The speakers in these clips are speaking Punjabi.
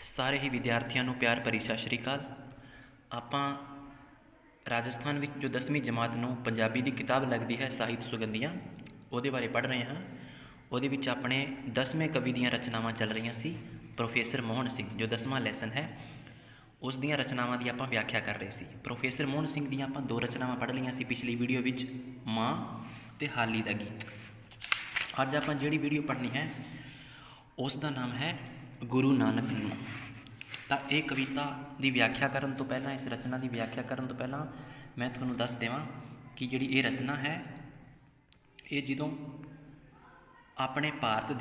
ਸਾਰੇ ਹੀ ਵਿਦਿਆਰਥੀਆਂ ਨੂੰ ਪਿਆਰ ਭਰੀ ਸਤਿ ਸ਼੍ਰੀ ਅਕਾਲ। ਆਪਾਂ ਰਾਜਸਥਾਨ ਵਿੱਚ ਜੋ 10ਵੀਂ ਜਮਾਤ ਨੂੰ ਪੰਜਾਬੀ ਦੀ ਕਿਤਾਬ ਲੱਗਦੀ ਹੈ ਸਾਹਿਤ ਸੁਗੰਧੀਆਂ, ਉਹਦੇ ਬਾਰੇ ਪੜ੍ਹ ਰਹੇ ਹਾਂ। ਉਹਦੇ ਵਿੱਚ ਆਪਣੇ 10ਵੇਂ ਕਵੀ ਦੀਆਂ ਰਚਨਾਵਾਂ ਚੱਲ ਰਹੀਆਂ ਸੀ। ਪ੍ਰੋਫੈਸਰ ਮੋਹਨ ਸਿੰਘ ਜੋ 10ਵਾਂ ਲੈਸਨ ਹੈ ਉਸ ਦੀਆਂ ਰਚਨਾਵਾਂ ਦੀ ਆਪਾਂ ਵਿਆਖਿਆ ਕਰ ਰਹੇ ਸੀ। ਪ੍ਰੋਫੈਸਰ ਮੋਹਨ ਸਿੰਘ ਦੀਆਂ ਆਪਾਂ 2 ਰਚਨਾਵਾਂ ਪੜ੍ਹ ਲਈਆਂ ਸੀ ਪਿਛਲੀ ਵੀਡੀਓ ਵਿੱਚ, ਮਾਂ ਅਤੇ ਹਾਲੀ ਦਾ ਗੀਤ। ਅੱਜ ਆਪਾਂ ਜਿਹੜੀ ਵੀਡੀਓ ਪੜ੍ਹਨੀ ਹੈ ਉਸ ਦਾ ਨਾਮ ਹੈ ਗੁਰੂ ਨਾਨਕ ਨੂੰ। ਤਾਂ ਇਹ ਕਵਿਤਾ ਦੀ ਵਿਆਖਿਆ ਕਰਨ ਤੋਂ ਪਹਿਲਾਂ, ਇਸ ਰਚਨਾ ਦੀ ਵਿਆਖਿਆ ਕਰਨ ਤੋਂ ਪਹਿਲਾਂ ਮੈਂ ਤੁਹਾਨੂੰ ਦੱਸ ਦੇਵਾਂ ਕਿ ਜਿਹੜੀ ਇਹ ਰਚਨਾ ਹੈ ਇਹ ਜਦੋਂ ਆਪਣੇ ਭਾਰਤ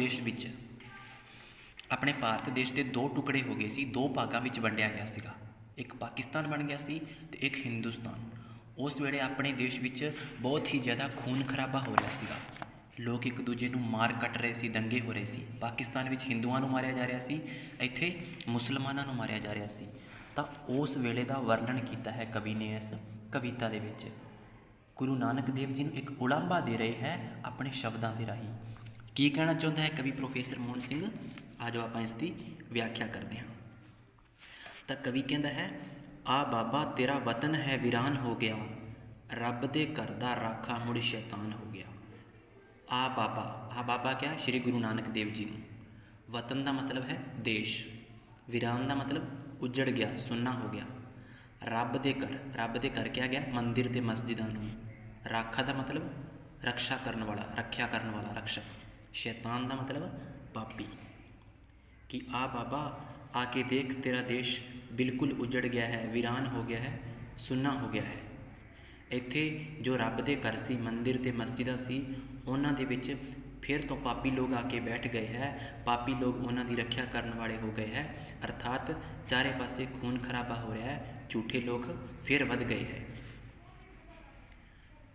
ਦੇਸ਼ ਦੇ 2 ਟੁਕੜੇ ਹੋ ਗਏ ਸੀ, 2 ਭਾਗਾਂ ਵਿੱਚ ਵੰਡਿਆ ਗਿਆ ਸੀਗਾ। ਇੱਕ ਪਾਕਿਸਤਾਨ ਬਣ ਗਿਆ ਸੀ ਅਤੇ ਇੱਕ ਹਿੰਦੁਸਤਾਨ। ਉਸ ਵੇਲੇ ਆਪਣੇ ਦੇਸ਼ ਵਿੱਚ ਬਹੁਤ ਹੀ ਜ਼ਿਆਦਾ ਖੂਨ ਖਰਾਬਾ ਹੋ ਰਿਹਾ ਸੀਗਾ। ਲੋਕ ਇੱਕ ਦੂਜੇ ਨੂੰ ਮਾਰ ਕੱਟ ਰਹੇ ਸੀ, ਦੰਗੇ ਹੋ ਰਹੇ ਸੀ। ਪਾਕਿਸਤਾਨ ਵਿੱਚ ਹਿੰਦੂਆਂ ਨੂੰ ਮਾਰਿਆ ਜਾ ਰਿਹਾ ਸੀ, ਇੱਥੇ ਮੁਸਲਮਾਨਾਂ ਨੂੰ ਮਾਰਿਆ ਜਾ ਰਿਹਾ ਸੀ। ਤਾਂ ਉਸ ਵੇਲੇ ਦਾ ਵਰਣਨ ਕੀਤਾ ਹੈ ਕਵੀ ਨੇ ਇਸ ਕਵਿਤਾ ਦੇ ਵਿੱਚ। ਗੁਰੂ ਨਾਨਕ ਦੇਵ ਜੀ ਨੂੰ ਇੱਕ ਉਲਾਂਭਾ ਦੇ ਰਹੇ ਹੈ ਆਪਣੇ ਸ਼ਬਦਾਂ ਦੇ ਰਾਹੀਂ। ਕੀ ਕਹਿਣਾ ਚਾਹੁੰਦਾ ਹੈ ਕਵੀ ਪ੍ਰੋਫੈਸਰ ਮੋਹਨ ਸਿੰਘ? ਆ ਜਾਓ ਆਪਾਂ ਇਸ ਦੀ ਵਿਆਖਿਆ ਕਰਦੇ ਹਾਂ। ਤਾਂ ਕਵੀ ਕਹਿੰਦਾ ਹੈ, ਆ ਬਾਬਾ ਤੇਰਾ ਵਤਨ ਹੈ ਵੀਰਾਨ ਹੋ ਗਿਆ, ਰੱਬ ਦੇ ਘਰ ਦਾ ਰਾਖਾ ਮੁੜ ਸ਼ੈਤਾਨ ਹੋ ਗਿਆ। ਆ ਬਾਬਾ ਕਿਆ? ਸ਼੍ਰੀ ਗੁਰੂ ਨਾਨਕ ਦੇਵ ਜੀ ਨੂੰ। ਵਤਨ ਦਾ ਮਤਲਬ ਹੈ ਦੇਸ਼, ਵੀਰਾਨ ਦਾ ਮਤਲਬ ਉਜੜ ਗਿਆ, ਸੁੰਨਾ ਹੋ ਗਿਆ। ਰੱਬ ਦੇ ਘਰ ਕਿਹਾ ਗਿਆ? ਮੰਦਿਰ ਅਤੇ ਮਸਜਿਦਾਂ ਨੂੰ। ਰਾਖਾ ਦਾ ਮਤਲਬ ਰੱਖਿਆ ਕਰਨ ਵਾਲਾ ਰਕਸ਼ਕ। ਸ਼ੈਤਾਨ ਦਾ ਮਤਲਬ ਪਾਪੀ। ਕਿ ਆ ਬਾਬਾ ਆ ਕੇ ਦੇਖ, ਤੇਰਾ ਦੇਸ਼ ਬਿਲਕੁਲ ਉਜੜ ਗਿਆ ਹੈ, ਵੀਰਾਨ ਹੋ ਗਿਆ ਹੈ, ਸੁੰਨਾ ਹੋ ਗਿਆ ਹੈ। ਇੱਥੇ ਜੋ ਰੱਬ ਦੇ ਘਰ ਸੀ, ਮੰਦਿਰ ਅਤੇ ਮਸਜਿਦਾਂ ਸੀ, ਉਹਨਾਂ ਦੇ ਵਿੱਚ ਫਿਰ ਤੋਂ ਪਾਪੀ ਲੋਕ ਆ ਕੇ ਬੈਠ ਗਏ ਹੈ। ਪਾਪੀ ਲੋਕ ਉਹਨਾਂ ਦੀ ਰੱਖਿਆ ਕਰਨ ਵਾਲੇ ਹੋ ਗਏ ਹੈ। ਅਰਥਾਤ ਚਾਰੇ ਪਾਸੇ ਖੂਨ ਖਰਾਬਾ ਹੋ ਰਿਹਾ ਹੈ, ਝੂਠੇ ਲੋਕ ਫਿਰ ਵੱਧ ਗਏ ਹੈ।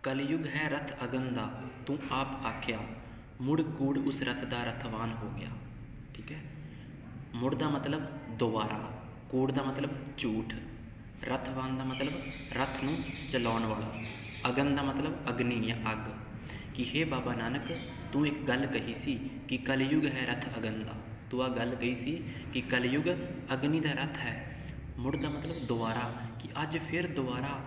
ਕਲਯੁਗ ਹੈ ਰਥ ਅਗਨ ਦਾ, ਤੂੰ ਆਪ ਆਖਿਆ, ਮੁੜ ਕੂੜ ਉਸ ਰਥ ਦਾ ਰਥਵਾਨ ਹੋ ਗਿਆ। ਠੀਕ ਹੈ। ਮੁੜ ਦਾ ਮਤਲਬ ਦੁਬਾਰਾ, ਕੂੜ ਦਾ ਮਤਲਬ ਝੂਠ, ਰਥਵਾਨ ਦਾ ਮਤਲਬ ਰਥ ਨੂੰ ਚਲਾਉਣ ਵਾਲਾ, ਅਗਨ ਦਾ ਮਤਲਬ ਅਗਨੀ ਜਾਂ ਅੱਗ। ਕਿ ਹੇ ਬਾਬਾ ਨਾਨਕ, ਤੂੰ ਇੱਕ ਗੱਲ ਕਹੀ ਸੀ ਕਿ ਕਲਯੁਗ ਹੈ ਰਥ ਅਗਨ ਦਾ। ਤੂੰ ਆ ਗੱਲ ਕਹੀ ਸੀ ਕਿ ਕਲਯੁਗ ਅਗਨੀ ਦਾ ਰਥ ਹੈ। ਮੁੜ ਦਾ ਮਤਲਬ ਦੁਬਾਰਾ, ਕਿ ਅੱਜ ਫਿਰ ਦੁਬਾਰਾ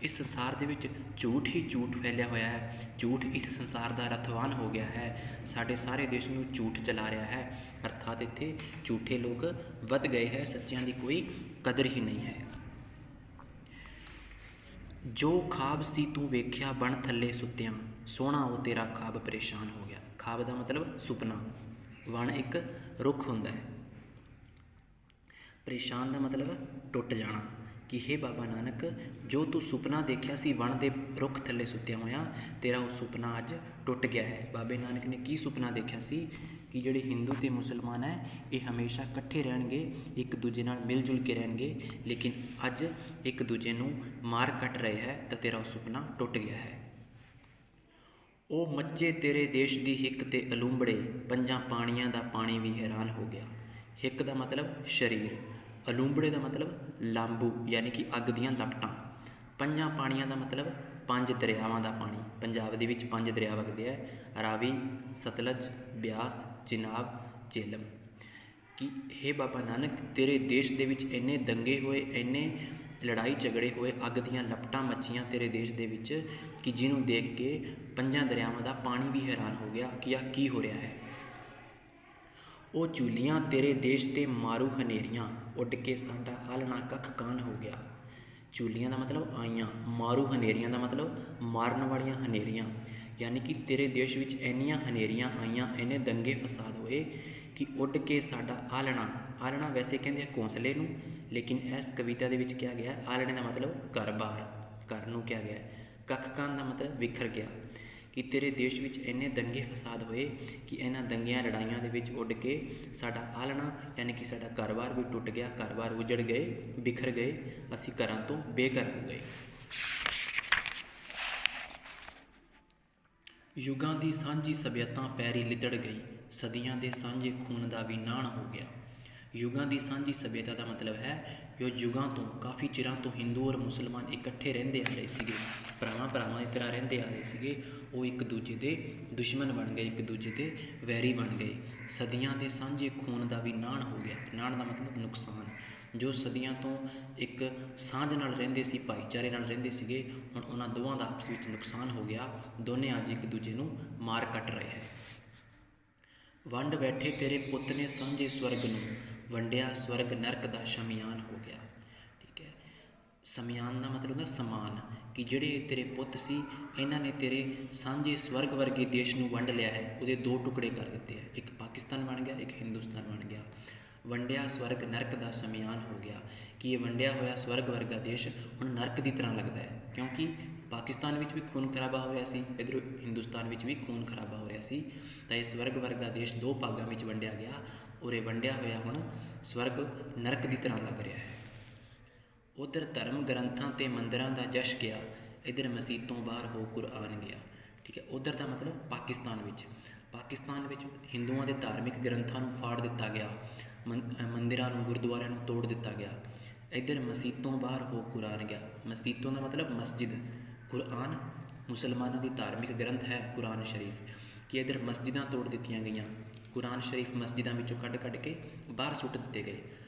ਇਸ ਸੰਸਾਰ ਦੇ ਵਿੱਚ ਝੂਠ ਹੀ ਝੂਠ ਫੈਲਿਆ ਹੋਇਆ ਹੈ। ਝੂਠ ਇਸ ਸੰਸਾਰ ਦਾ ਰਥਵਾਨ ਹੋ ਗਿਆ ਹੈ, ਸਾਡੇ ਸਾਰੇ ਦੇਸ਼ ਨੂੰ ਝੂਠ ਚਲਾ ਰਿਹਾ ਹੈ। ਅਰਥਾਤ ਇੱਥੇ ਝੂਠੇ ਲੋਕ ਵੱਧ ਗਏ ਹੈ, ਸੱਚਿਆਂ ਦੀ ਕੋਈ ਕਦਰ ਹੀ ਨਹੀਂ ਹੈ। ਜੋ ਖਾਬ ਸੀ ਤੂੰ ਵੇਖਿਆ ਬਣ ਥੱਲੇ ਸੁੱਤਿਆਂ, ਸੋਹਣਾ ਉਹ ਤੇਰਾ ਖਾਬ ਪਰੇਸ਼ਾਨ ਹੋ ਗਿਆ। ਖਾਬ ਦਾ ਮਤਲਬ ਸੁਪਨਾ। ਵਣ ਇੱਕ ਰੁੱਖ ਹੁੰਦਾ ਹੈ। ਪਰੇਸ਼ਾਨ ਦਾ ਮਤਲਬ ਟੁੱਟ ਜਾਣਾ। ਕਿ ਹੇ ਬਾਬਾ ਨਾਨਕ, ਜੋ ਤੂੰ ਸੁਪਨਾ ਦੇਖਿਆ ਸੀ ਵਣ ਦੇ ਰੁੱਖ ਥੱਲੇ ਸੁੱਤਿਆ ਹੋਇਆ, ਤੇਰਾ ਉਹ ਸੁਪਨਾ ਅੱਜ ਟੁੱਟ ਗਿਆ ਹੈ। ਬਾਬੇ ਨਾਨਕ ਨੇ ਕੀ ਸੁਪਨਾ ਦੇਖਿਆ ਸੀ ਕਿ ਜਿਹੜੇ ਹਿੰਦੂ ਅਤੇ ਮੁਸਲਮਾਨ ਹੈ ਇਹ ਹਮੇਸ਼ਾ ਇਕੱਠੇ ਰਹਿਣਗੇ, ਇੱਕ ਦੂਜੇ ਨਾਲ ਮਿਲ ਜੁਲ ਕੇ ਰਹਿਣਗੇ, ਲੇਕਿਨ ਅੱਜ ਇੱਕ ਦੂਜੇ ਨੂੰ ਮਾਰ ਕੱਟ ਰਹੇ ਹੈ। ਤਾਂ ਤੇਰਾ ਉਹ ਸੁਪਨਾ ਟੁੱਟ ਗਿਆ ਹੈ। ਉਹ ਮੱਚੇ ਤੇਰੇ ਦੇਸ਼ ਦੀ ਹਿੱਕ ਤੇ ਅਲੂੰਬੜੇ, 5 ਪਾਣੀਆਂ ਦਾ ਪਾਣੀ ਵੀ ਹੈਰਾਨ ਹੋ ਗਿਆ। ਹਿੱਕ ਦਾ ਮਤਲਬ ਸਰੀਰ, ਅਲੂੰਬੜੇ ਦਾ ਮਤਲਬ ਲਾਂਬੂ ਯਾਨੀ ਕਿ ਅੱਗ ਦੀਆਂ ਲਪਟਾਂ। 5 ਪਾਣੀਆਂ ਦਾ ਮਤਲਬ 5 ਦਰਿਆਵਾਂ ਦਾ ਪਾਣੀ। ਪੰਜਾਬ ਦੇ ਵਿੱਚ 5 ਦਰਿਆ ਵਗਦੇ ਹੈ, ਰਾਵੀ, ਸਤਲੁਜ, ਬਿਆਸ, ਚਿਨਾਬ, ਜੇਹਲਮ। ਕਿ ਹੇ ਬਾਬਾ ਨਾਨਕ, ਤੇਰੇ ਦੇਸ਼ ਦੇ ਵਿੱਚ ਇੰਨੇ ਦੰਗੇ ਹੋਏ, ਇੰਨੇ ਲੜਾਈ ਝਗੜੇ ਹੋਏ, ਅੱਗ ਦੀਆਂ ਲਪਟਾਂ ਮੱਚੀਆਂ ਤੇਰੇ ਦੇਸ਼ ਦੇ ਵਿੱਚ ਕਿ ਜਿਹਨੂੰ ਦੇਖ ਕੇ 5 ਦਰਿਆਵਾਂ ਦਾ ਪਾਣੀ ਵੀ ਹੈਰਾਨ ਹੋ ਗਿਆ ਕਿ ਆਹ ਕੀ ਹੋ ਰਿਹਾ ਹੈ। ਉਹ ਝੂਲੀਆਂ ਤੇਰੇ ਦੇਸ਼ 'ਤੇ ਮਾਰੂ ਹਨੇਰੀਆਂ, ਉੱਡ ਕੇ ਸਾਡਾ ਆਲਣਾ ਕੱਖ ਕਾਨ ਹੋ ਗਿਆ। ਝੂਲੀਆਂ ਦਾ ਮਤਲਬ ਆਈਆਂ, ਮਾਰੂ ਹਨੇਰੀਆਂ ਦਾ ਮਤਲਬ ਮਾਰਨ ਵਾਲੀਆਂ ਹਨੇਰੀਆਂ। ਯਾਨੀ ਕਿ ਤੇਰੇ ਦੇਸ਼ ਵਿੱਚ ਇੰਨੀਆਂ ਹਨੇਰੀਆਂ ਆਈਆਂ, ਇੰਨੇ ਦੰਗੇ ਫਸਾਦ ਹੋਏ ਕਿ ਉੱਡ ਕੇ ਸਾਡਾ ਆਲਣਾ ਵੈਸੇ ਕਹਿੰਦੇ ਆ ਘੋਂਸਲੇ ਨੂੰ, ਲੇਕਿਨ ਇਸ ਕਵਿਤਾ ਦੇ ਵਿੱਚ ਕਿਹਾ ਗਿਆ ਆਲਣੇ ਦਾ ਮਤਲਬ ਘਰ-ਬਾਰ, ਘਰ ਨੂੰ ਕਿਹਾ ਗਿਆ। ਕੱਖ ਕਾਨ ਦਾ ਮਤਲਬ ਵਿਖਰ ਗਿਆ। ਕਿ ਤੇਰੇ ਦੇਸ਼ ਵਿੱਚ ਇੰਨੇ ਦੰਗੇ ਫਸਾਦ ਹੋਏ ਕਿ ਇਹਨਾਂ ਦੰਗਿਆਂ ਲੜਾਈਆਂ ਦੇ ਵਿੱਚ ਉੱਡ ਕੇ ਸਾਡਾ ਆਲਣਾ ਯਾਨੀ ਕਿ ਸਾਡਾ ਘਰ-ਬਾਰ ਵੀ ਟੁੱਟ ਗਿਆ, ਘਰ-ਬਾਰ ਉਜੜ ਗਏ, ਬਿਖਰ ਗਏ, ਅਸੀਂ ਘਰਾਂ ਤੋਂ ਬੇਘਰ ਹੋ ਗਏ। ਯੁਗਾਂ ਦੀ ਸਾਂਝੀ ਸਭਿਅਤਾ ਪੈਰੀ ਲਿੱਦੜ ਗਈ, ਸਦੀਆਂ ਦੇ ਸਾਂਝੇ ਖੂਨ ਦਾ ਵੀ ਨਾਣ ਹੋ ਗਿਆ। ਯੁਗਾਂ ਦੀ ਸਾਂਝੀ ਸੱਭਿਅਤਾ ਦਾ ਮਤਲਬ ਹੈ ਜੋ ਯੁਗਾਂ ਤੋਂ ਕਾਫੀ ਚਿਰਾਂ ਤੋਂ ਹਿੰਦੂ ਔਰ ਮੁਸਲਮਾਨ ਇਕੱਠੇ ਰਹਿੰਦੇ ਆ ਰਹੇ ਸੀਗੇ, ਭਰਾਵਾਂ ਦੀ ਤਰ੍ਹਾਂ ਰਹਿੰਦੇ ਆ ਰਹੇ ਸੀਗੇ, ਉਹ ਇੱਕ ਦੂਜੇ ਦੇ ਦੁਸ਼ਮਣ ਬਣ ਗਏ, ਇੱਕ ਦੂਜੇ ਦੇ ਵੈਰੀ ਬਣ ਗਏ। ਸਦੀਆਂ ਦੇ ਸਾਂਝੇ ਖੂਨ ਦਾ ਵੀ ਨਾਣ ਹੋ ਗਿਆ। ਨਾਣ ਦਾ ਮਤਲਬ ਨੁਕਸਾਨ। ਜੋ ਸਦੀਆਂ ਤੋਂ ਇੱਕ ਸਾਂਝ ਨਾਲ ਰਹਿੰਦੇ ਸੀ, ਭਾਈਚਾਰੇ ਨਾਲ ਰਹਿੰਦੇ ਸੀਗੇ, ਹੁਣ ਉਹਨਾਂ ਦੋਵਾਂ ਦਾ ਆਪਸ ਵਿੱਚ ਨੁਕਸਾਨ ਹੋ ਗਿਆ। ਦੋਨੇ ਅੱਜ ਇੱਕ ਦੂਜੇ ਨੂੰ ਮਾਰ ਕੱਟ ਰਹੇ ਹੈ। ਵੰਡ ਬੈਠੇ ਤੇਰੇ ਪੁੱਤ ਨੇ ਸਾਂਝੇ ਸਵਰਗ ਨੂੰ, ਵੰਡਿਆ ਸਵਰਗ ਨਰਕ ਦਾ ਸ਼ਮਿਆਨ ਹੋ ਗਿਆ। ਠੀਕ ਹੈ, ਸ਼ਮਿਆਨ ਦਾ ਮਤਲਬ ਹੁੰਦਾ ਸਮਾਨ, ਕਿ ਜਿਹੜੇ ਤੇਰੇ ਪੁੱਤ ਸੀ ਇਹਨਾਂ ਨੇ ਤੇਰੇ ਸਾਂਝੇ ਸਵਰਗ ਵਰਗੇ ਦੇਸ਼ ਨੂੰ ਵੰਡ ਲਿਆ ਹੈ, ਉਹਦੇ ਦੋ ਟੁਕੜੇ ਕਰ ਦਿੱਤੇ ਹੈ। ਇੱਕ ਪਾਕਿਸਤਾਨ ਬਣ ਗਿਆ, ਇੱਕ ਹਿੰਦੁਸਤਾਨ ਬਣ ਗਿਆ। ਵੰਡਿਆ ਸਵਰਗ ਨਰਕ ਦਾ ਸ਼ਮਿਆਨ ਹੋ ਗਿਆ, ਕਿ ਇਹ ਵੰਡਿਆ ਹੋਇਆ ਸਵਰਗ ਵਰਗਾ ਦੇਸ਼ ਹੁਣ ਨਰਕ ਦੀ ਤਰ੍ਹਾਂ ਲੱਗਦਾ ਹੈ, ਕਿਉਂਕਿ ਪਾਕਿਸਤਾਨ ਵਿੱਚ ਵੀ ਖੂਨ ਖਰਾਬਾ ਹੋ ਰਿਹਾ ਸੀ, ਇੱਧਰ ਹਿੰਦੁਸਤਾਨ ਵਿੱਚ ਵੀ ਖੂਨ ਖਰਾਬਾ ਹੋ ਰਿਹਾ ਸੀ। ਤਾਂ ਇਹ ਸਵਰਗ ਵਰਗਾ ਦੇਸ਼ ਦੋ ਭਾਗਾਂ ਵਿੱਚ ਵੰਡਿਆ ਗਿਆ, ਔਰ ਇਹ ਵੰਡਿਆ ਹੋਇਆ ਹੁਣ ਸਵਰਗ ਨਰਕ ਦੀ ਤਰ੍ਹਾਂ ਲੱਗ ਰਿਹਾ ਹੈ। ਉੱਧਰ ਧਰਮ ਗ੍ਰੰਥਾਂ ਅਤੇ ਮੰਦਿਰਾਂ ਦਾ ਜਸ਼ ਗਿਆ, ਇੱਧਰ ਮਸੀਤੋਂ ਬਾਹਰ ਹੋ ਕੁਰਆਨ ਗਿਆ। ਠੀਕ ਹੈ, ਉੱਧਰ ਦਾ ਮਤਲਬ ਪਾਕਿਸਤਾਨ ਵਿੱਚ ਹਿੰਦੂਆਂ ਦੇ ਧਾਰਮਿਕ ਗ੍ਰੰਥਾਂ ਨੂੰ ਫਾੜ ਦਿੱਤਾ ਗਿਆ, ਮੰਦਿਰਾਂ ਨੂੰ, ਗੁਰਦੁਆਰਿਆਂ ਨੂੰ ਤੋੜ ਦਿੱਤਾ ਗਿਆ। ਇੱਧਰ ਮਸੀਤੋਂ ਬਾਹਰ ਹੋ ਕੁਰਾਨ ਗਿਆ। ਮਸੀਤੋਂ ਦਾ ਮਤਲਬ ਮਸਜਿਦ, ਕੁਰਾਨ ਮੁਸਲਮਾਨਾਂ ਦੀ ਧਾਰਮਿਕ ਗ੍ਰੰਥ ਹੈ, ਕੁਰਾਨ ਸ਼ਰੀਫ, ਕਿ ਇੱਧਰ ਮਸਜਿਦਾਂ ਤੋੜ ਦਿੱਤੀਆਂ ਗਈਆਂ, ਕੁਰਾਨ ਸ਼ਰੀਫ ਮਸਜਿਦਾਂ ਵਿੱਚੋਂ ਕੱਢ ਕੇ ਬਾਹਰ ਸੁੱਟ ਦਿੱਤੇ ਗਏ।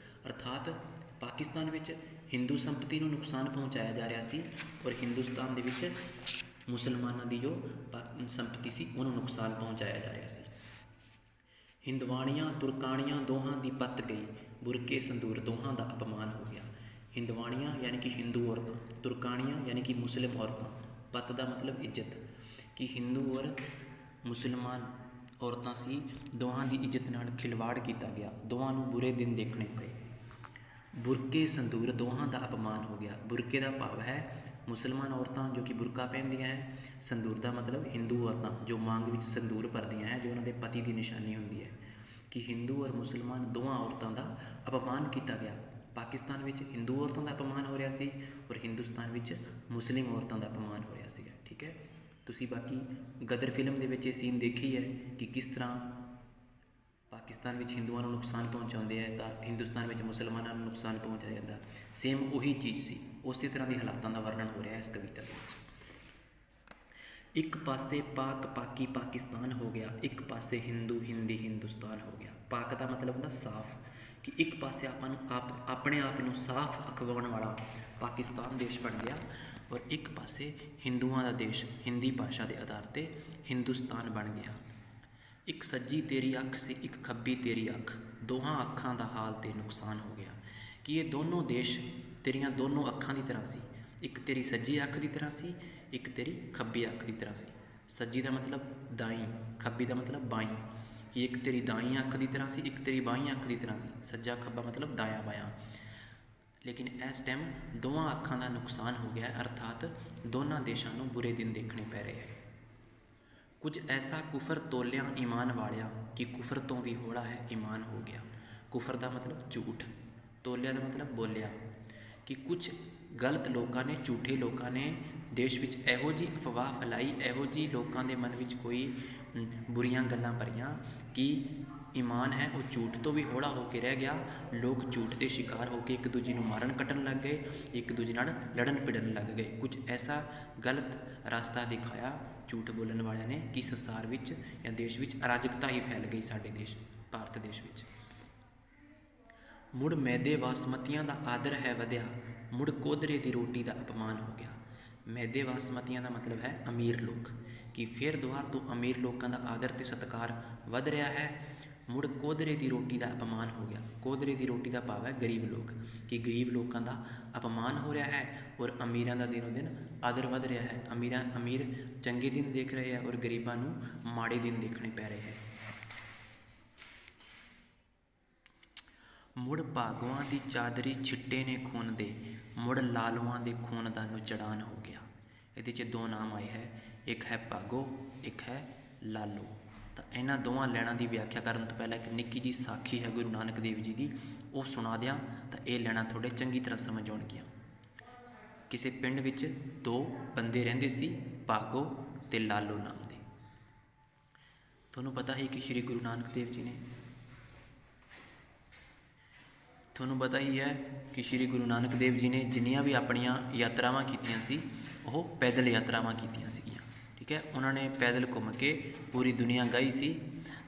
ਅਰਥਾਤ ਪਾਕਿਸਤਾਨ ਵਿੱਚ ਹਿੰਦੂ ਸੰਪਤੀ ਨੂੰ ਨੁਕਸਾਨ ਪਹੁੰਚਾਇਆ ਜਾ ਰਿਹਾ ਸੀ, ਔਰ ਹਿੰਦੁਸਤਾਨ ਦੇ ਵਿੱਚ ਮੁਸਲਮਾਨਾਂ ਦੀ ਜੋ ਸੰਪਤੀ ਸੀ ਉਹਨੂੰ ਨੁਕਸਾਨ ਪਹੁੰਚਾਇਆ ਜਾ ਰਿਹਾ ਸੀ। ਹਿੰਦਵਾਣੀਆਂ ਤੁਰਕਾਣੀਆਂ ਦੋਹਾਂ ਦੀ ਪੱਤ ਗਈ, ਬੁਰਕੇ ਸੰਦੂਰ ਦੋਹਾਂ ਦਾ ਅਪਮਾਨ ਹੋ ਗਿਆ। ਹਿੰਦਵਾਣੀਆਂ ਯਾਨੀ ਕਿ ਹਿੰਦੂ ਔਰਤਾਂ, ਤੁਰਕਾਣੀਆਂ ਯਾਨੀ ਕਿ ਮੁਸਲਿਮ ਔਰਤਾਂ। ਪੱਤ ਦਾ ਮਤਲਬ ਇੱਜ਼ਤ, ਕਿ ਹਿੰਦੂ ਔਰ ਮੁਸਲਮਾਨ ਔਰਤਾਂ ਸੀ, ਦੋਹਾਂ ਦੀ ਇੱਜ਼ਤ ਨਾਲ ਖਿਲਵਾੜ ਕੀਤਾ ਗਿਆ, ਦੋਵਾਂ ਨੂੰ ਬੁਰੇ ਦਿਨ ਦੇਖਣੇ ਪਏ। ਬੁਰਕੇ ਸੰਦੂਰ ਦੋਹਾਂ ਦਾ ਅਪਮਾਨ ਹੋ ਗਿਆ। ਬੁਰਕੇ ਦਾ ਭਾਵ ਹੈ ਮੁਸਲਮਾਨ ਔਰਤਾਂ ਜੋ ਕਿ ਬੁਰਕਾ ਪਹਿਨਦੀਆਂ ਹੈ, ਸੰਦੂਰ ਦਾ ਮਤਲਬ ਹਿੰਦੂ ਔਰਤਾਂ ਜੋ ਮੰਗ ਵਿੱਚ ਸੰਦੂਰ ਭਰਦੀਆਂ ਹੈ, ਜੋ ਉਹਨਾਂ ਦੇ ਪਤੀ ਦੀ ਨਿਸ਼ਾਨੀ ਹੁੰਦੀ ਹੈ। ਕਿ ਹਿੰਦੂ ਔਰ ਮੁਸਲਮਾਨ ਦੋਵਾਂ ਔਰਤਾਂ ਦਾ ਅਪਮਾਨ ਕੀਤਾ ਗਿਆ। ਪਾਕਿਸਤਾਨ ਵਿੱਚ ਹਿੰਦੂ ਔਰਤਾਂ ਦਾ ਅਪਮਾਨ ਹੋ ਰਿਹਾ ਸੀ, ਔਰ ਹਿੰਦੁਸਤਾਨ ਵਿੱਚ ਮੁਸਲਿਮ ਔਰਤਾਂ ਦਾ ਅਪਮਾਨ ਹੋ ਰਿਹਾ ਸੀਗਾ। ਠੀਕ ਹੈ, ਤੁਸੀਂ ਬਾਕੀ ਗਦਰ ਫਿਲਮ ਦੇ ਵਿੱਚ ਇਹ ਸੀਨ ਦੇਖੀ ਹੈ ਕਿ ਕਿਸ ਤਰ੍ਹਾਂ ਪਾਕਿਸਤਾਨ ਵਿੱਚ ਹਿੰਦੂਆਂ ਨੂੰ ਨੁਕਸਾਨ ਪਹੁੰਚਾਉਂਦੇ ਹੈ ਤਾਂ ਹਿੰਦੁਸਤਾਨ ਵਿੱਚ ਮੁਸਲਮਾਨਾਂ ਨੂੰ ਨੁਕਸਾਨ ਪਹੁੰਚਾਇਆ ਜਾਂਦਾ। ਸੇਮ ਉਹੀ ਚੀਜ਼ ਸੀ, ਉਸੇ ਤਰ੍ਹਾਂ ਦੀ ਹਾਲਾਤਾਂ ਦਾ ਵਰਣਨ ਹੋ ਰਿਹਾ ਇਸ ਕਵਿਤਾ ਦੇ ਵਿੱਚ। ਇੱਕ ਪਾਸੇ ਪਾਕ ਪਾਕੀ ਪਾਕਿਸਤਾਨ ਹੋ ਗਿਆ, ਇੱਕ ਪਾਸੇ ਹਿੰਦੂ ਹਿੰਦੀ ਹਿੰਦੁਸਤਾਨ ਹੋ ਗਿਆ। ਪਾਕ ਦਾ ਮਤਲਬ ਹੁੰਦਾ ਸਾਫ਼, ਕਿ ਇੱਕ ਪਾਸੇ ਆਪਾਂ ਨੂੰ ਆਪਣੇ ਆਪ ਨੂੰ ਸਾਫ਼ ਅਖਵਾਉਣ ਵਾਲਾ ਪਾਕਿਸਤਾਨ ਦੇਸ਼ ਬਣ ਗਿਆ, ਔਰ ਇੱਕ ਪਾਸੇ ਹਿੰਦੂਆਂ ਦਾ ਦੇਸ਼ ਹਿੰਦੀ ਭਾਸ਼ਾ ਦੇ ਆਧਾਰ 'ਤੇ ਹਿੰਦੁਸਤਾਨ ਬਣ ਗਿਆ। ਇੱਕ ਸੱਜੀ ਤੇਰੀ ਅੱਖ ਸੀ, ਇੱਕ ਖੱਬੀ ਤੇਰੀ ਅੱਖ, ਦੋਹਾਂ ਅੱਖਾਂ ਦਾ ਹਾਲ ਤੇ ਨੁਕਸਾਨ ਹੋ ਗਿਆ। ਕਿ ਇਹ ਦੋਨੋਂ ਦੇਸ਼ ਤੇਰੀਆਂ ਦੋਨੋਂ ਅੱਖਾਂ ਦੀ ਤਰ੍ਹਾਂ ਸੀ, ਇੱਕ ਤੇਰੀ ਸੱਜੀ ਅੱਖ ਦੀ ਤਰ੍ਹਾਂ ਸੀ, ਇੱਕ ਤੇਰੀ ਖੱਬੀ ਅੱਖ ਦੀ ਤਰ੍ਹਾਂ ਸੀ। ਸੱਜੀ ਦਾ ਮਤਲਬ ਦਾਈਂ, ਖੱਬੀ ਦਾ ਮਤਲਬ ਬਾਈਂ, ਕਿ ਇੱਕ ਤੇਰੀ ਦਾਈਂ ਅੱਖ ਦੀ ਤਰ੍ਹਾਂ ਸੀ, ਇੱਕ ਤੇਰੀ ਬਾਈਂ ਅੱਖ ਦੀ ਤਰ੍ਹਾਂ ਸੀ। ਸੱਜਾ ਖੱਬਾ ਮਤਲਬ ਦਾਇਆਂ ਬਾਇਆਂ। ਲੇਕਿਨ ਇਸ ਟਾਈਮ ਦੋਵਾਂ ਅੱਖਾਂ ਦਾ ਨੁਕਸਾਨ ਹੋ ਗਿਆ, ਅਰਥਾਤ ਦੋਨਾਂ ਦੇਸ਼ਾਂ ਨੂੰ ਬੁਰੇ ਦਿਨ ਦੇਖਣੇ ਪੈ ਰਹੇ ਹੈ। ਕੁਝ ਐਸਾ ਕੁਫਰ ਤੋਲਿਆ ਈਮਾਨ ਵਾਲਿਆ, ਕਿ ਕੁਫਰ ਤੋਂ ਵੀ ਹੌਲਾ ਹੈ ਈਮਾਨ ਹੋ ਗਿਆ। ਕੁਫਰ ਦਾ ਮਤਲਬ ਝੂਠ, ਤੋਲਿਆ ਦਾ ਮਤਲਬ ਬੋਲਿਆ, ਕਿ ਕੁਝ ਗਲਤ ਲੋਕਾਂ ਨੇ, ਝੂਠੇ ਲੋਕਾਂ ਨੇ ਦੇਸ਼ ਵਿੱਚ ਇਹੋ ਜਿਹੀ ਅਫਵਾਹ ਫੈਲਾਈ, ਇਹੋ ਜਿਹੀ ਲੋਕਾਂ ਦੇ ਮਨ ਵਿੱਚ ਕੋਈ ਬੁਰੀਆਂ ਗੱਲਾਂ ਭਰੀਆਂ ਕਿ ਈਮਾਨ ਹੈ ਉਹ ਝੂਠ ਤੋਂ ਵੀ ਹੌਲਾ ਹੋ ਕੇ ਰਹਿ ਗਿਆ। ਲੋਕ ਝੂਠ ਦੇ ਸ਼ਿਕਾਰ ਹੋ ਕੇ ਇੱਕ ਦੂਜੇ ਨੂੰ ਮਾਰਨ ਕੱਟਣ ਲੱਗ ਗਏ, ਇੱਕ ਦੂਜੇ ਨਾਲ ਲੜਨ ਭਿੜਨ ਲੱਗ ਗਏ। ਕੁਝ ਐਸਾ ਗਲਤ ਰਸਤਾ ਦਿਖਾਇਆ ਝੂਠ ਬੋਲਣ ਵਾਲਿਆਂ ਨੇ ਕਿ ਸੰਸਾਰ ਵਿੱਚ ਜਾਂ ਦੇਸ਼ ਵਿੱਚ ਅਰਾਜਕਤਾ ਹੀ ਫੈਲ ਗਈ। ਸਾਡੇ ਦੇਸ਼ ਭਾਰਤ ਦੇਸ਼ ਵਿੱਚ ਮੁੜ ਮੈਦੇ ਬਾਸਮਤੀਆਂ ਦਾ ਆਦਰ ਹੈ ਵਧਿਆ, ਮੁੜ ਕੋਧਰੇ ਦੀ ਰੋਟੀ ਦਾ ਅਪਮਾਨ ਹੋ ਗਿਆ। ਮੈਦੇ ਬਾਸਮਤੀਆਂ ਦਾ ਮਤਲਬ ਹੈ ਅਮੀਰ ਲੋਕ, ਕਿ ਫਿਰ ਦੁਆਰ ਤੋਂ ਅਮੀਰ ਲੋਕਾਂ ਦਾ ਆਦਰ ਅਤੇ ਸਤਿਕਾਰ ਵੱਧ ਰਿਹਾ ਹੈ। ਮੁੜ ਕੋਧਰੇ ਦੀ ਰੋਟੀ ਦਾ ਅਪਮਾਨ ਹੋ ਗਿਆ। ਕੋਧਰੇ ਦੀ ਰੋਟੀ ਦਾ ਭਾਵ ਹੈ ਗਰੀਬ ਲੋਕ, ਕਿ ਗਰੀਬ ਲੋਕਾਂ ਦਾ ਅਪਮਾਨ ਹੋ ਰਿਹਾ ਹੈ, ਔਰ ਅਮੀਰਾਂ ਦਾ ਦਿਨੋਂ ਦਿਨ ਆਦਰ ਵੱਧ ਰਿਹਾ ਹੈ। ਅਮੀਰ ਚੰਗੇ ਦਿਨ ਦੇਖ ਰਹੇ ਹੈ, ਔਰ ਗਰੀਬਾਂ ਨੂੰ ਮਾੜੇ ਦਿਨ ਦੇਖਣੇ ਪੈ ਰਹੇ ਹੈ। ਮੁੜ ਭਾਗਵਾਂ ਦੀ ਚਾਦਰੀ ਛਿੱਟੇ ਨੇ ਖੂਨ ਦੇ, ਮੁੜ ਲਾਲੂਆਂ ਦੇ ਖੂਨ ਦਾ ਨੁਚੜਾਨ ਹੋ ਗਿਆ। ਇਹਦੇ 'ਚ ਦੋ ਨਾਮ ਆਏ ਹੈ, ਇੱਕ ਹੈ ਭਾਗੋ, ਇੱਕ ਹੈ ਲਾਲੂ। ਤਾਂ ਇਹਨਾਂ ਦੋਵਾਂ ਲੈਣਾਂ ਦੀ ਵਿਆਖਿਆ ਕਰਨ ਤੋਂ ਪਹਿਲਾਂ ਇੱਕ ਨਿੱਕੀ ਜਿਹੀ ਸਾਖੀ ਹੈ ਗੁਰੂ ਨਾਨਕ ਦੇਵ ਜੀ ਦੀ, ਉਹ ਸੁਣਾ ਦਿਆਂ ਤਾਂ ਇਹ ਲੈਣਾ ਥੋੜ੍ਹੇ ਚੰਗੀ ਤਰ੍ਹਾਂ ਸਮਝ ਆਉਣਗੀਆਂ। ਕਿਸੇ ਪਿੰਡ ਵਿੱਚ ਦੋ ਬੰਦੇ ਰਹਿੰਦੇ ਸੀ, ਭਾਗੋ ਅਤੇ ਲਾਲੂ ਨਾਮ ਦੇ। ਤੁਹਾਨੂੰ ਪਤਾ ਹੈ ਕਿ ਸ਼੍ਰੀ ਗੁਰੂ ਨਾਨਕ ਦੇਵ ਜੀ ਨੇ ਤੁਹਾਨੂੰ ਪਤਾ ਹੀ ਹੈ ਕਿ ਸ਼੍ਰੀ ਗੁਰੂ ਨਾਨਕ ਦੇਵ ਜੀ ਨੇ ਜਿੰਨੀਆਂ ਵੀ ਆਪਣੀਆਂ ਯਾਤਰਾਵਾਂ ਕੀਤੀਆਂ ਸੀ ਉਹ ਪੈਦਲ ਯਾਤਰਾਵਾਂ ਕੀਤੀਆਂ ਸੀਗੀਆਂ। ਠੀਕ ਹੈ, ਉਹਨਾਂ ਨੇ ਪੈਦਲ ਘੁੰਮ ਕੇ ਪੂਰੀ ਦੁਨੀਆ ਗਈ ਸੀ।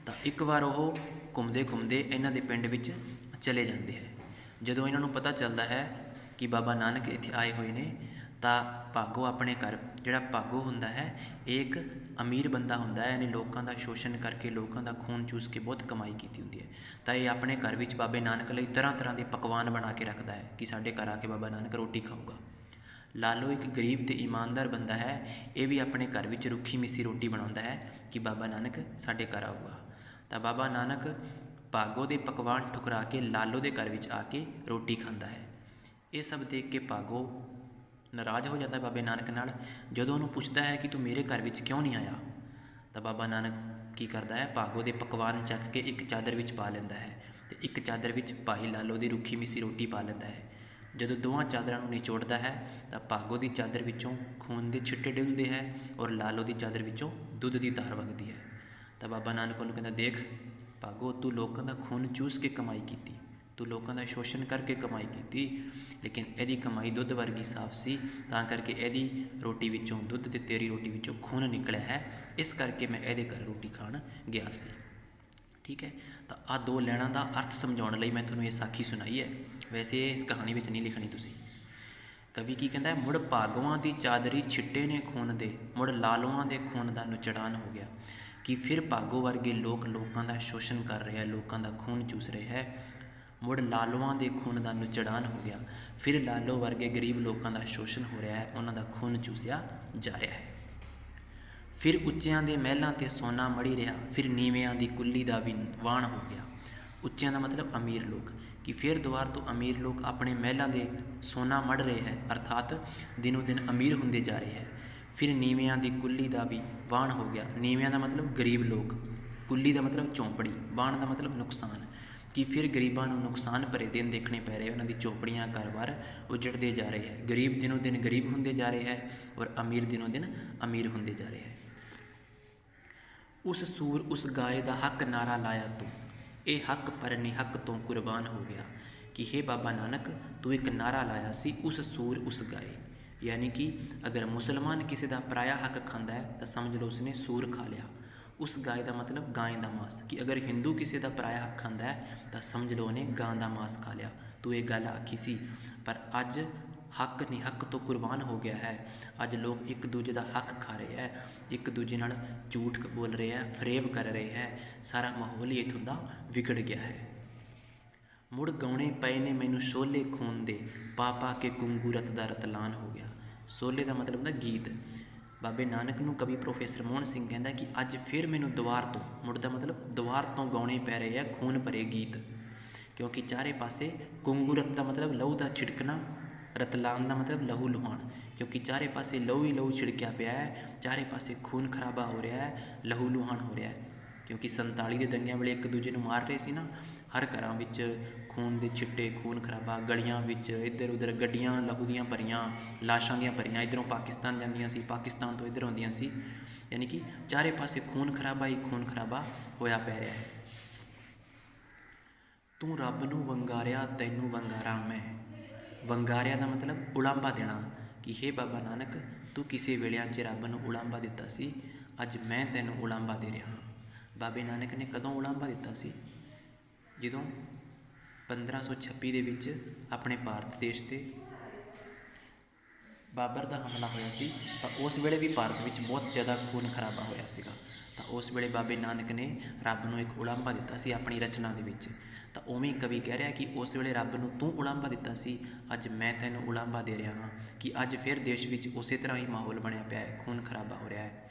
ਤਾਂ ਇੱਕ ਵਾਰ ਉਹ ਘੁੰਮਦੇ ਘੁੰਮਦੇ ਇਹਨਾਂ ਦੇ ਪਿੰਡ ਵਿੱਚ ਚਲੇ ਜਾਂਦੇ ਹੈ। ਜਦੋਂ ਇਹਨਾਂ ਨੂੰ ਪਤਾ ਚੱਲਦਾ ਹੈ ਕਿ ਬਾਬਾ ਨਾਨਕ ਇੱਥੇ ਆਏ ਹੋਏ ਨੇ, ਤਾਂ ਭਾਗੋ ਆਪਣੇ ਘਰ, ਜਿਹੜਾ ਭਾਗੋ ਹੁੰਦਾ ਹੈ ਇਹ ਇੱਕ ਅਮੀਰ ਬੰਦਾ ਹੁੰਦਾ ਹੈ, ਯਾਨੀ ਲੋਕਾਂ ਦਾ ਸ਼ੋਸ਼ਣ ਕਰਕੇ, ਲੋਕਾਂ ਦਾ ਖੂਨ ਚੂਸ ਕੇ ਬਹੁਤ ਕਮਾਈ ਕੀਤੀ ਹੁੰਦੀ ਹੈ। ਤਾਂ ਇਹ ਆਪਣੇ ਘਰ ਵਿੱਚ ਬਾਬੇ ਨਾਨਕ ਲਈ ਤਰ੍ਹਾਂ ਤਰ੍ਹਾਂ ਦੇ ਪਕਵਾਨ ਬਣਾ ਕੇ ਰੱਖਦਾ ਹੈ ਕਿ ਸਾਡੇ ਘਰ ਆ ਕੇ ਬਾਬਾ ਨਾਨਕ ਰੋਟੀ ਖਾਊਗਾ। ਲਾਲੋ ਇੱਕ ਗਰੀਬ ਤੇ ਇਮਾਨਦਾਰ ਬੰਦਾ ਹੈ, ਇਹ ਵੀ ਆਪਣੇ ਘਰ ਵਿੱਚ ਰੁੱਖੀ ਮਿੱਸੀ ਰੋਟੀ ਬਣਾਉਂਦਾ ਹੈ ਕਿ ਬਾਬਾ ਨਾਨਕ ਸਾਡੇ ਘਰ ਆਊਗਾ। ਤਾਂ ਬਾਬਾ ਨਾਨਕ ਭਾਗੋ ਦੇ ਪਕਵਾਨ ਠੁਕਰਾ ਕੇ ਲਾਲੋ ਦੇ ਘਰ ਵਿੱਚ ਆ ਕੇ ਰੋਟੀ ਖਾਂਦਾ ਹੈ। ਇਹ ਸਭ ਦੇਖ ਕੇ ਭਾਗੋ ਨਾਰਾਜ਼ ਹੋ ਜਾਂਦਾ ਬਾਬੇ ਨਾਨਕ ਨਾਲ। ਜਦੋਂ ਉਹਨੂੰ ਪੁੱਛਦਾ ਹੈ ਕਿ ਤੂੰ ਮੇਰੇ ਘਰ ਵਿੱਚ ਕਿਉਂ ਨਹੀਂ ਆਇਆ, ਤਾਂ ਬਾਬਾ ਨਾਨਕ ਕੀ ਕਰਦਾ ਹੈ, ਭਾਗੋ ਦੇ ਪਕਵਾਨ ਚੱਕ ਕੇ ਇੱਕ ਚਾਦਰ ਵਿੱਚ ਪਾ ਲੈਂਦਾ ਹੈ ਅਤੇ ਇੱਕ ਚਾਦਰ ਵਿੱਚ ਭਾਈ ਲਾਲੋ ਦੀ ਰੁੱਖੀ ਮਿੱਸੀ ਰੋਟੀ ਪਾ ਲੈਂਦਾ ਹੈ। ਜਦੋਂ ਦੋਵਾਂ ਚਾਦਰਾਂ ਨੂੰ ਨਿਚੋੜਦਾ ਹੈ ਤਾਂ ਭਾਗੋ ਦੀ ਚਾਦਰ ਵਿੱਚੋਂ ਖੂਨ ਦੇ ਛਿੱਟੇ ਡਿੱਗਦੇ ਹੈ ਔਰ ਲਾਲੋ ਦੀ ਚਾਦਰ ਵਿੱਚੋਂ ਦੁੱਧ ਦੀ ਧਾਰ ਵਗਦੀ ਹੈ। ਤਾਂ ਬਾਬਾ ਨਾਨਕ ਉਹਨੂੰ ਕਹਿੰਦਾ, ਦੇਖ ਭਾਗੋ, ਤੂੰ ਲੋਕਾਂ ਦਾ ਖੂਨ ਚੂਸ ਕੇ ਕਮਾਈ ਕੀਤੀ, ਤੂੰ ਲੋਕਾਂ ਦਾ ਸ਼ੋਸ਼ਣ ਕਰਕੇ ਕਮਾਈ ਕੀਤੀ, ਲੇਕਿਨ ਇਹਦੀ ਕਮਾਈ ਦੁੱਧ ਵਰਗੀ ਸਾਫ਼ ਸੀ, ਤਾਂ ਕਰਕੇ ਇਹਦੀ ਰੋਟੀ ਵਿੱਚੋਂ ਦੁੱਧ ਤੇ ਤੇਰੀ ਰੋਟੀ ਵਿੱਚੋਂ ਖੂਨ ਨਿਕਲਿਆ ਹੈ, ਇਸ ਕਰਕੇ ਮੈਂ ਇਹਦੇ ਘਰ ਰੋਟੀ ਖਾਣ ਗਿਆ ਸੀ। ਠੀਕ ਹੈ, ਤਾਂ ਆਹ ਦੋ ਲੈਣਾਂ ਦਾ ਅਰਥ ਸਮਝਾਉਣ ਲਈ ਮੈਂ ਤੁਹਾਨੂੰ ਇਹ ਸਾਖੀ ਸੁਣਾਈ ਹੈ। ਵੈਸੇ ਇਸ ਕਹਾਣੀ ਵਿੱਚ ਨਹੀਂ ਲਿਖਣੀ ਤੁਸੀਂ। ਕਵੀ ਕੀ ਕਹਿੰਦਾ, ਮੁੜ ਭਾਗਵਾਂ ਦੀ ਚਾਦਰੀ ਛਿੱਟੇ ਨੇ ਖੂਨ ਦੇ, ਮੁੜ ਲਾਲੋਆਂ ਦੇ ਖੂਨ ਦਾ ਨੁਚੜਾਨ ਹੋ ਗਿਆ। ਕਿ ਫਿਰ ਭਾਗੋ ਵਰਗੇ ਲੋਕ ਲੋਕਾਂ ਦਾ ਸ਼ੋਸ਼ਣ ਕਰ ਰਹੇ ਹੈ, ਲੋਕਾਂ ਦਾ ਖੂਨ ਚੂਸ ਰਹੇ ਹੈ। ਮੁੜ ਲਾਲੋਆਂ ਦੇ ਖੂਨ ਦਾ ਨੁਚੜਾਨ ਹੋ ਗਿਆ, ਫਿਰ ਲਾਲੋ ਵਰਗੇ ਗਰੀਬ ਲੋਕਾਂ ਦਾ ਸ਼ੋਸ਼ਣ ਹੋ ਰਿਹਾ ਹੈ, ਉਹਨਾਂ ਦਾ ਖੂਨ ਚੂਸਿਆ ਜਾ ਰਿਹਾ ਹੈ। ਫਿਰ ਉੱਚਿਆਂ ਦੇ ਮਹਿਲਾਂ 'ਤੇ ਸੋਨਾ ਮੜੀ ਰਿਹਾ, ਫਿਰ ਨੀਵਿਆਂ ਦੀ ਕੁੱਲੀ ਦਾ ਵੀ ਵਾਣ ਹੋ ਗਿਆ। ਉੱਚਿਆਂ ਦਾ ਮਤਲਬ ਅਮੀਰ ਲੋਕ, ਕਿ ਫਿਰ ਦੁਆਰ ਤੋਂ ਅਮੀਰ ਲੋਕ ਆਪਣੇ ਮਹਿਲਾਂ ਦੇ ਸੋਨਾ ਮੜ ਰਹੇ ਹੈ, ਅਰਥਾਤ ਦਿਨੋਂ ਦਿਨ ਅਮੀਰ ਹੁੰਦੇ ਜਾ ਰਹੇ ਹੈ। ਫਿਰ ਨੀਵਿਆਂ ਦੀ ਕੁੱਲੀ ਦਾ ਵੀ ਵਾਣ ਹੋ ਗਿਆ। ਨੀਵਿਆਂ ਦਾ ਮਤਲਬ ਗਰੀਬ ਲੋਕ, ਕੁੱਲੀ ਦਾ ਮਤਲਬ ਚੌਂਪੜੀ, ਵਾਣ ਦਾ ਮਤਲਬ ਨੁਕਸਾਨ। ਕਿ ਫਿਰ ਗਰੀਬਾਂ ਨੂੰ ਨੁਕਸਾਨ ਭਰੇ ਦਿਨ ਦੇਖਣੇ ਪੈ ਰਹੇ, ਉਹਨਾਂ ਦੀ ਝੋਪੜੀਆਂ ਘਰ-ਬਾਰ ਉਜੜਦੇ ਜਾ ਰਹੇ ਹੈ। ਗਰੀਬ ਦਿਨੋਂ ਦਿਨ ਗਰੀਬ ਹੁੰਦੇ ਜਾ ਰਹੇ ਹੈ ਔਰ ਅਮੀਰ ਦਿਨੋਂ ਦਿਨ ਅਮੀਰ ਹੁੰਦੇ ਜਾ ਰਹੇ ਹੈ। ਉਸ ਸੂਰ ਉਸ ਗਾਏ ਦਾ ਹੱਕ ਨਾਰਾ ਲਾਇਆ ਤੂੰ, ਇਹ ਹੱਕ ਪਰ ਨਿਹੱਕ ਤੋਂ ਕੁਰਬਾਨ ਹੋ ਗਿਆ। ਕਿ ਹੇ ਬਾਬਾ ਨਾਨਕ, ਤੂੰ ਇੱਕ ਨਾਰਾ ਲਾਇਆ ਸੀ, ਉਸ ਸੂਰ ਉਸ ਗਾਏ, ਯਾਨੀ ਕਿ ਅਗਰ ਮੁਸਲਮਾਨ ਕਿਸੇ ਦਾ ਪਰਾਇਆ ਹੱਕ ਖਾਂਦਾ ਹੈ ਤਾਂ ਸਮਝ ਲਓ ਉਸਨੇ ਸੂਰ ਖਾ ਲਿਆ। ਉਸ ਗਾਏ ਦਾ ਮਤਲਬ ਗਾਂ ਦਾ ਮਾਸ, ਕਿ ਅਗਰ ਹਿੰਦੂ ਕਿਸੇ ਦਾ ਪਰਾਇਆ ਹੱਕ ਖਾਂਦਾ ਹੈ ਤਾਂ ਸਮਝ ਲਓ ਉਹਨੇ ਗਾਂ ਦਾ ਮਾਸ ਖਾ ਲਿਆ। ਤੂੰ ਇਹ ਗੱਲ ਆਖੀ ਸੀ, ਪਰ ਅੱਜ ਹੱਕ ਨਿਹੱਕ ਤੋਂ ਕੁਰਬਾਨ ਹੋ ਗਿਆ ਹੈ। ਅੱਜ ਲੋਕ ਇੱਕ ਦੂਜੇ ਦਾ ਹੱਕ ਖਾ ਰਹੇ ਹੈ, ਇੱਕ ਦੂਜੇ ਨਾਲ ਝੂਠ ਬੋਲ ਰਹੇ ਹੈ, ਫਰੇਬ ਕਰ ਰਹੇ ਹੈ, ਸਾਰਾ ਮਾਹੌਲ ਹੀ ਇੱਥੋਂ ਦਾ ਵਿਗੜ ਗਿਆ ਹੈ। ਮੁੜ ਗਾਉਣੇ ਪਏ ਨੇ ਮੈਨੂੰ ਸ਼ੋਲੇ ਖੂਨ ਦੇ, ਪਾ ਪਾ ਕੇ ਗੁੰਗੂ ਰਤ ਦਾ ਰਤਲਾਨ ਹੋ ਗਿਆ। ਸ਼ੋਲੇ ਦਾ ਮਤਲਬ ਹੁੰਦਾ ਗੀਤ। ਬਾਬੇ ਨਾਨਕ ਨੂੰ ਕਵੀ ਪ੍ਰੋਫੈਸਰ ਮੋਹਨ ਸਿੰਘ ਕਹਿੰਦਾ ਕਿ ਅੱਜ ਫਿਰ ਮੈਨੂੰ ਦੁਆਰ ਤੋਂ, ਮੁੜ ਦਾ ਮਤਲਬ ਦੁਆਰ ਤੋਂ ਗਾਉਣੇ ਪੈ ਰਹੇ ਹੈ ਖੂਨ ਭਰੇ ਗੀਤ, ਕਿਉਂਕਿ ਚਾਰੇ ਪਾਸੇ ਗੁੰਗੂ ਰਤ ਦਾ ਮਤਲਬ ਲਹੂ ਦਾ ਛਿੜਕਣਾ, ਰਤਲਾਨ ਦਾ ਮਤਲਬ ਲਹੂ ਲੁਹਾਣ, ਕਿਉਂਕਿ ਚਾਰੇ ਪਾਸੇ ਲਹੂ ਹੀ ਲਹੂ ਛਿੜਕਿਆ ਪਿਆ ਹੈ, ਚਾਰੇ ਪਾਸੇ ਖੂਨ ਖਰਾਬਾ ਹੋ ਰਿਹਾ ਹੈ, ਲਹੂ ਲੁਹਾਣ ਹੋ ਰਿਹਾ ਹੈ। ਕਿਉਂਕਿ 47 ਦੇ ਦੰਗਿਆਂ ਵੇਲੇ ਇੱਕ ਦੂਜੇ ਨੂੰ ਮਾਰ ਰਹੇ ਸੀ ਨਾ, ਹਰ ਘਰਾਂ ਵਿੱਚ ਖੂਨ ਦੇ ਛਿੱਟੇ, ਖੂਨ ਖਰਾਬਾ, ਗਲੀਆਂ ਵਿੱਚ ਇੱਧਰ ਉੱਧਰ ਗੱਡੀਆਂ ਲਹੂ ਦੀਆਂ ਭਰੀਆਂ, ਲਾਸ਼ਾਂ ਦੀਆਂ ਭਰੀਆਂ, ਇੱਧਰੋਂ ਪਾਕਿਸਤਾਨ ਜਾਂਦੀਆਂ ਸੀ, ਪਾਕਿਸਤਾਨ ਤੋਂ ਇੱਧਰ ਆਉਂਦੀਆਂ ਸੀ, ਯਾਨੀ ਕਿ ਚਾਰੇ ਪਾਸੇ ਖੂਨ ਖਰਾਬਾ ਹੀ ਖੂਨ ਖਰਾਬਾ ਹੋਇਆ ਪੈ ਰਿਹਾ ਹੈ। ਤੂੰ ਰੱਬ ਨੂੰ ਵੰਗਾਰਿਆ, ਤੈਨੂੰ ਵੰਗਾਰਾਂ ਮੈਂ। ਵੰਗਾਰਿਆ ਦਾ ਮਤਲਬ ਉਲਾਂਭਾ ਦੇਣਾ, ਕਿ ਹੇ ਬਾਬਾ ਨਾਨਕ, ਤੂੰ ਕਿਸੇ ਵੇਲਿਆਂ 'ਚ ਰੱਬ ਨੂੰ ਉਲਾਂਭਾ ਦਿੱਤਾ ਸੀ, ਅੱਜ ਮੈਂ ਤੈਨੂੰ ਉਲਾਂਭਾ ਦੇ ਰਿਹਾ ਹਾਂ। ਬਾਬੇ ਨਾਨਕ ਨੇ ਕਦੋਂ ਉਲਾਂਭਾ ਦਿੱਤਾ ਸੀ? ਜਦੋਂ 1526 ਦੇ ਵਿੱਚ ਆਪਣੇ ਭਾਰਤ ਦੇਸ਼ 'ਤੇ ਬਾਬਰ ਦਾ ਹਮਲਾ ਹੋਇਆ ਸੀ, ਤਾਂ ਉਸ ਵੇਲੇ ਵੀ ਭਾਰਤ ਵਿੱਚ ਬਹੁਤ ਜ਼ਿਆਦਾ ਖੂਨ ਖਰਾਬਾ ਹੋਇਆ ਸੀਗਾ। ਤਾਂ ਉਸ ਵੇਲੇ ਬਾਬੇ ਨਾਨਕ ਨੇ ਰੱਬ ਨੂੰ ਇੱਕ ਉਲਾਂਭਾ ਦਿੱਤਾ ਸੀ ਆਪਣੀ ਰਚਨਾ ਦੇ ਵਿੱਚ। ਤਾਂ ਉਵੇਂ ਕਵੀ ਕਹਿ ਰਿਹਾ ਕਿ ਉਸ ਵੇਲੇ ਰੱਬ ਨੂੰ ਤੂੰ ਉਲਾਂਭਾ ਦਿੱਤਾ ਸੀ, ਅੱਜ ਮੈਂ ਤੈਨੂੰ ਉਲਾਂਭਾ ਦੇ ਰਿਹਾ ਹਾਂ। ਕਿ ਅੱਜ ਫਿਰ ਦੇਸ਼ ਵਿੱਚ ਉਸੇ ਤਰ੍ਹਾਂ ਹੀ ਮਾਹੌਲ ਬਣਿਆ ਪਿਆ ਹੈ, ਖੂਨ ਖਰਾਬਾ ਹੋ ਰਿਹਾ ਹੈ।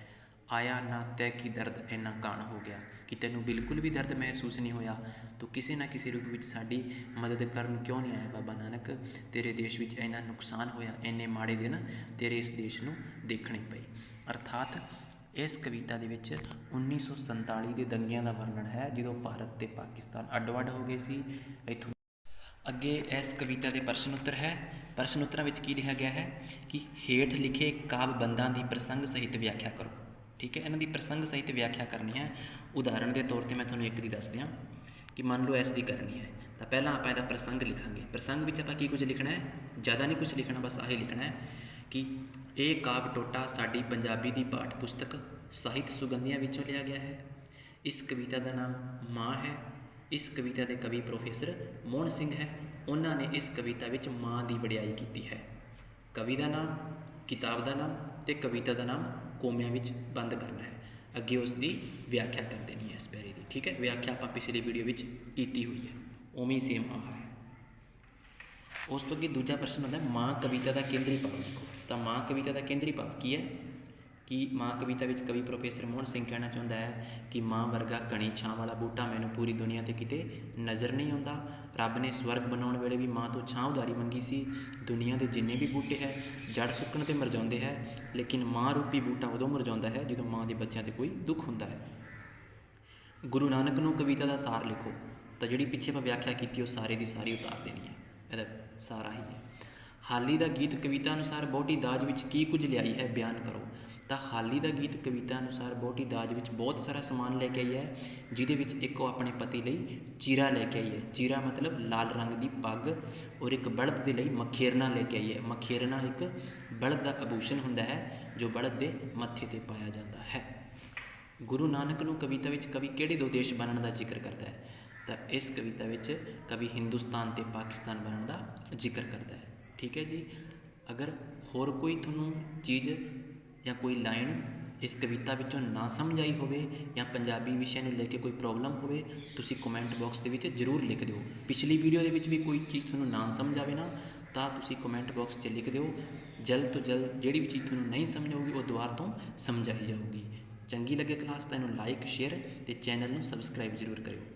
ਆਇਆ ਨਾ ਤੈ ਕੀ ਦਰਦ ਇੰਨਾ ਕਾਣ ਹੋ ਗਿਆ, ਕਿ ਤੈਨੂੰ ਬਿਲਕੁਲ ਵੀ ਦਰਦ ਮਹਿਸੂਸ ਨਹੀਂ ਹੋਇਆ। ਤੂੰ ਕਿਸੇ ਨਾ ਕਿਸੇ ਰੂਪ ਵਿੱਚ ਸਾਡੀ ਮਦਦ ਕਰਨ ਕਿਉਂ ਨਹੀਂ ਆਇਆ ਬਾਬਾ ਨਾਨਕ? ਤੇਰੇ ਦੇਸ਼ ਵਿੱਚ ਇੰਨਾ ਨੁਕਸਾਨ ਹੋਇਆ, ਇੰਨੇ ਮਾੜੇ ਦਿਨ ਤੇਰੇ ਇਸ ਦੇਸ਼ ਨੂੰ ਦੇਖਣੇ ਪਏ। ਅਰਥਾਤ ਇਸ ਕਵਿਤਾ ਦੇ ਵਿੱਚ 1947 ਦੇ ਦੰਗਿਆਂ ਦਾ ਵਰਣਨ ਹੈ, ਜਦੋਂ ਭਾਰਤ ਤੇ ਪਾਕਿਸਤਾਨ ਅੱਡ-ਅੱਡ ਹੋ ਗਏ ਸੀ। ਇੱਥੋਂ ਅੱਗੇ ਇਸ ਕਵਿਤਾ ਦੇ ਪ੍ਰਸ਼ਨ ਉੱਤਰ ਹੈ। ਪ੍ਰਸ਼ਨ ਉੱਤਰਾਂ ਵਿੱਚ ਕੀ ਲਿਖਿਆ ਗਿਆ ਹੈ ਕਿ ਹੇਠ ਲਿਖੇ ਕਾਵਿ ਬੰਦਾਂ ਦੀ ਪ੍ਰਸੰਗ ਸਹਿਤ ਵਿਆਖਿਆ ਕਰੋ। ਠੀਕ ਹੈ, ਇਹਨਾਂ ਦੀ ਪ੍ਰਸੰਗ ਸਹਿਤ ਵਿਆਖਿਆ ਕਰਨੀ ਹੈ। ਉਦਾਹਰਣ ਦੇ ਤੌਰ 'ਤੇ ਮੈਂ ਤੁਹਾਨੂੰ ਇੱਕ ਦੀ ਦੱਸ ਦਿਆਂ ਕਿ कि मान लो ऐस दी करनी है तो पहला आप इहदा प्रसंग लिखांगे। प्रसंग विच आपां की कुछ लिखना है, ज़्यादा नहीं कुछ लिखना, बस आही लिखना है कि ये काव टोटा साडी पंजाबी दी पाठ पुस्तक ਸਾਹਿਤ ਸੁਗੰਧੀਆਂ ਵਿੱਚੋਂ लिया गया है। इस कविता का नाम माँ है। इस कविता के कवि प्रोफैसर मोहन सिंह है। उन्होंने इस कविता विच माँ की वडियाई की है। कवि का नाम, किताब का नाम तो कविता का नाम कोमियां विच बंद करना है। अगे उसकी व्याख्या कर देनी है इस पैरे की। ठीक है, व्याख्या आप पिछली वीडियो में की हुई है, उवें सेम आ है। उस तो अगे दूजा प्रश्न होता है माँ कविता का केंद्री भाव लिखो। तो माँ कविता का केंद्री भाव की है कि माँ कविता में कवि प्रोफैसर मोहन सिंह कहना चाहता है कि माँ वर्गा घनी छां वाला बूटा मैनू पूरी दुनिया ते किते नज़र नहीं आता। रब ने स्वर्ग बनाने वेले भी माँ तो छां उधारी मंगी सी। दुनिया के जिन्ने भी बूटे है जड़ सुकण ते मुरझाते हैं, लेकिन माँ रूपी बूटा उदों मुरझाता है जो माँ के बच्चों ते कोई दुख होता है। गुरु नानक नूं कविता का सार लिखो। तो जिहड़ी पिछे मैं व्याख्या की वो सारे की सारी उतार देनी है, इहदा सारा ही है। हाली का गीत कविता अनुसार बहुटी दाज विच की कुछ लियाई है बयान करो। तो हाली का गीत कविता अनुसार बहुटी दाज विच बहुत सारा समान लैके आई है, जिहदे विच एक वो अपने पति लई चीरा लैके आई है। चीरा मतलब लाल रंग की पग, और एक बलद के लिए मखेरना लैके आई है। मखेरना एक बलद का आभूषण हुंदा है जो बलद के मत्थे ते पाया जाता है। गुरु नानक नूं कविता विच कवि किहड़े दो देश बनने का जिक्र करता है? तो इस कविता विच कवि हिंदुस्तान ते पाकिस्तान बनने का जिक्र करता है। ठीक है जी। अगर होर कोई तुहानूं चीज़ या कोई लाइन इस कविता विचों ना समझ आई होवे या पंजाबी विषय नूं लेके कोई प्रॉब्लम होवे, तुसीं कमेंट बॉक्स दे विच जरूर लिख दिओ। पिछली वीडियो दे विच भी कोई चीज़ तुहानूं ना समझ आवे ना तो तुसीं कमेंट बॉक्स 'च लिख दिओ। जल्द तो जल्द जिहड़ी भी चीज़ तुहानूं नहीं समझ आऊगी वो दुबारा तो समझाई जाऊगी। चंगी लगे क्लास तो इहनूं लाइक शेयर ते चैनल नूं सबसक्राइब जरूर करिओ।